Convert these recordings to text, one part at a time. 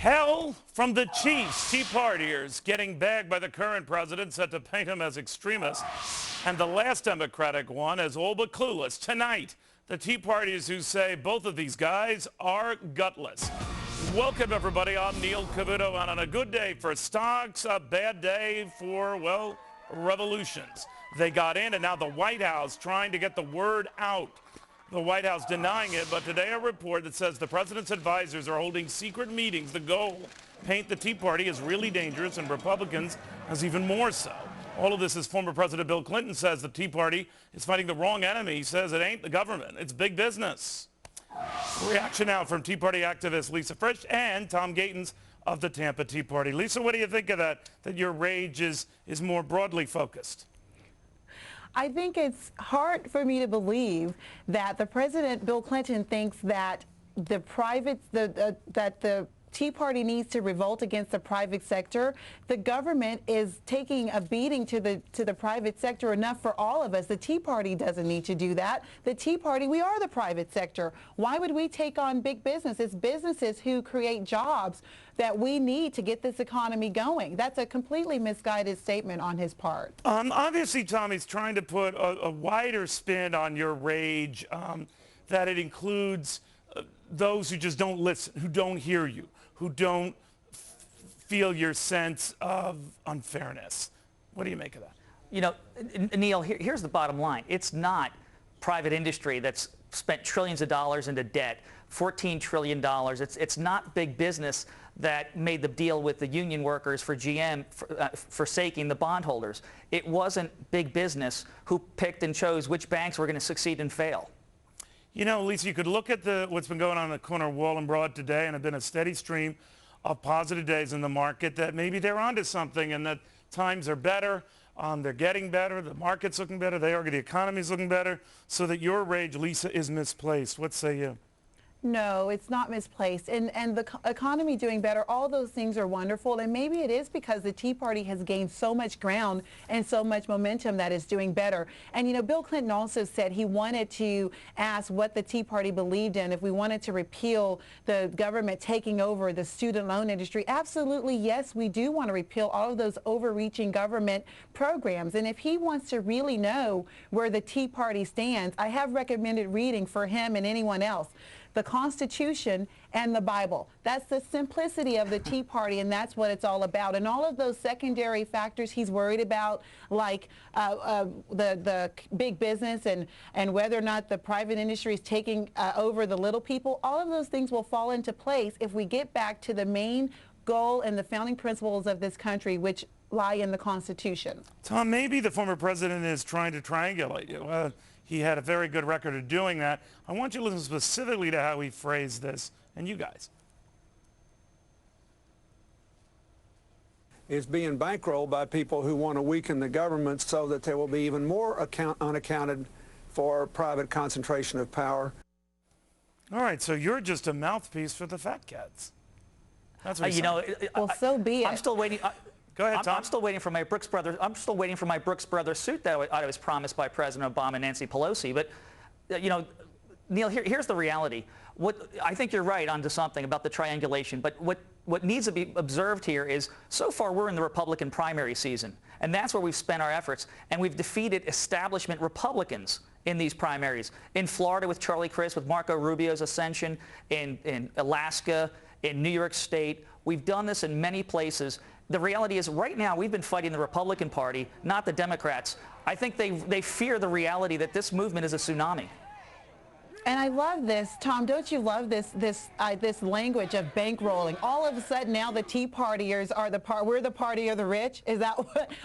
Hell from the Chiefs. Tea Partiers getting bagged by the current president, set to paint him as extremist, and the last Democratic one as all but clueless. Tonight, the Tea Partiers who say both of these guys are gutless. Welcome, everybody. I'm Neil Cavuto, and on a good day for stocks, a bad day for, well, revolutions. They got in, and now the White House trying to get the word out. The White House denying it, but today a report that says the president's advisors are holding secret meetings. The goal, paint the Tea Party as really dangerous and Republicans as even more so. All of this as former President Bill Clinton says the Tea Party is fighting the wrong enemy. He says it ain't the government, it's big business. Reaction now from Tea Party activist Lisa Fritsch and Tom Gaitens of the Tampa Tea Party. Lisa, what do you think of that your rage is more broadly focused? I think it's hard for me to believe that the President, Bill Clinton, thinks that the Tea Party needs to revolt against the private sector. The government is taking a beating to the private sector enough for all of us. The Tea Party doesn't need to do that. The Tea Party, we are the private sector. Why would we take on big business? It's businesses who create jobs that we need to get this economy going. That's a completely misguided statement on his part. Obviously, Tommy's trying to put a wider spin on your rage, that it includes those who just don't listen, who don't hear you, who don't feel your sense of unfairness. What do you make of that? You know, Neil, here's the bottom line. It's not private industry that's spent trillions of dollars into debt, $14 trillion. It's not big business that made the deal with the union workers for GM forsaking the bondholders. It wasn't big business who picked and chose which banks were going to succeed and fail. You know, Lisa, you could look at what's been going on in the corner of Wall and Broad today, and have been a steady stream of positive days in the market, that maybe they're onto something and that times are better. They're getting better. The market's looking better. They argue the economy's looking better. So that your rage, Lisa, is misplaced. What say you? No, it's not misplaced. And the economy doing better, all those things are wonderful. And maybe it is because the Tea Party has gained so much ground and so much momentum that it's doing better. And, you know, Bill Clinton also said he wanted to ask what the Tea Party believed in, if we wanted to repeal the government taking over the student loan industry. Absolutely, yes, we do want to repeal all of those overreaching government programs. And if he wants to really know where the Tea Party stands, I have recommended reading for him and anyone else the Constitution and the Bible. That's the simplicity of the Tea Party, and that's what it's all about. And all of those secondary factors he's worried about, like the big business and whether or not the private industry is taking over the little people, all of those things will fall into place if we get back to the main goal and the founding principles of this country, which lie in the Constitution. Tom, maybe the former president is trying to triangulate you. He had a very good record of doing that. I want you to listen specifically to how he phrased this, and you guys. It's being bankrolled by people who want to weaken the government so that there will be even more unaccounted for private concentration of power. All right, so you're just a mouthpiece for the fat cats. That's what you know, well, so be it. I'm still waiting. Go ahead, Tom. I'm still waiting for my Brooks Brothers. I'm still waiting for my Brooks Brothers suit that I was promised by President Obama and Nancy Pelosi. But, you know, Neil, here's the reality. I think you're right onto something about the triangulation. But what needs to be observed here is, so far we're in the Republican primary season, and that's where we've spent our efforts. And we've defeated establishment Republicans in these primaries. In Florida with Charlie Crist, with Marco Rubio's ascension, in Alaska, in New York State. We've done this in many places. The reality is, right now, we've been fighting the Republican Party, not the Democrats. I think they fear the reality that this movement is a tsunami. And I love this, Tom. Don't you love this language of bankrolling? All of a sudden, now the Tea Partiers are we're the party of the rich. Is that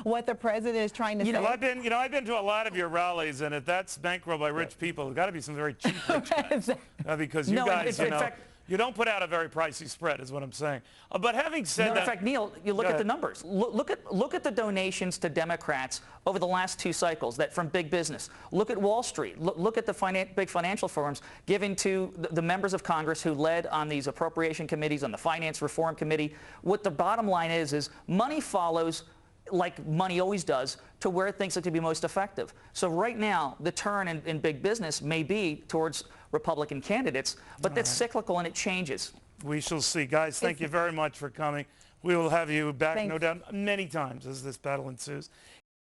what the president is trying to say? Well, I've been to a lot of your rallies, and if that's bankrolled by rich people, it's got to be some very cheap rich guys. Because you guys, in fact, you don't put out a very pricey spread, is what I'm saying. But having said that, in fact, Neil, you look at the numbers. Look at the donations to Democrats over the last two cycles from big business. Look at Wall Street. Look at the big financial firms giving to the members of Congress who led on these appropriation committees, on the Finance Reform Committee. What the bottom line is money follows, like money always does, to where it thinks it could be most effective. So right now, the turn in big business may be towards Republican candidates, but that's cyclical and it changes. We shall see. Guys, thank you very much for coming. We will have you back, no doubt, many times as this battle ensues.